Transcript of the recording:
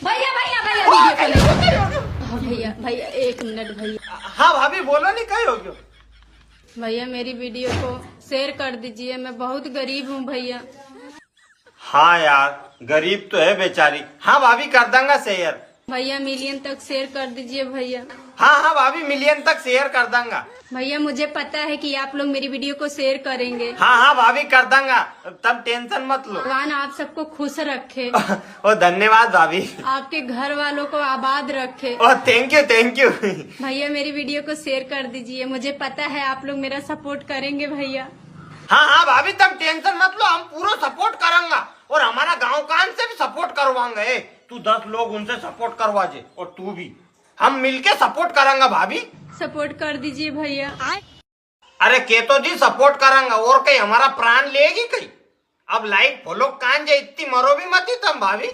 भैया भैया भैया वीडियो कॉल हाँ, भैया भैया 1 मिनट भैया। हाँ भाभी बोलो नहीं, कहीं हो गयो। भैया मेरी वीडियो को शेयर कर दीजिए, मैं बहुत गरीब हूँ भैया। हाँ यार, गरीब तो है बेचारी। हाँ भाभी कर दूंगा शेयर। भैया मिलियन तक शेयर कर दीजिए भैया। हाँ हाँ भाभी मिलियन तक शेयर कर दूंगा। भैया मुझे पता है कि आप लोग मेरी वीडियो को शेयर करेंगे। हाँ हाँ भाभी कर दूंगा, तब टेंशन मत लो। भगवान आप सबको खुश रखे, ओ धन्यवाद भाभी। आपके घर वालों को आबाद रखे। ओ थैंक यू थैंक यू। भैया मेरी वीडियो को शेयर कर दीजिए, मुझे पता है आप लोग मेरा सपोर्ट करेंगे भैया। हाँ हाँ भाभी तुम टेंशन मत लो, हम पूरा सपोर्ट करेंगे और हमारा गांव कान से भी सपोर्ट करवाएंगे। तू 10 लोग उनसे सपोर्ट करवा जे और तू भी, हम मिलके सपोर्ट करेंगे भाभी। सपोर्ट कर दीजिए भैया। अरे के तो जी सपोर्ट करेंगे, और कहीं हमारा प्राण लेगी कहीं। अब लाइक फॉलो कान जे, इतनी मरो भी मत ही तुम भाभी।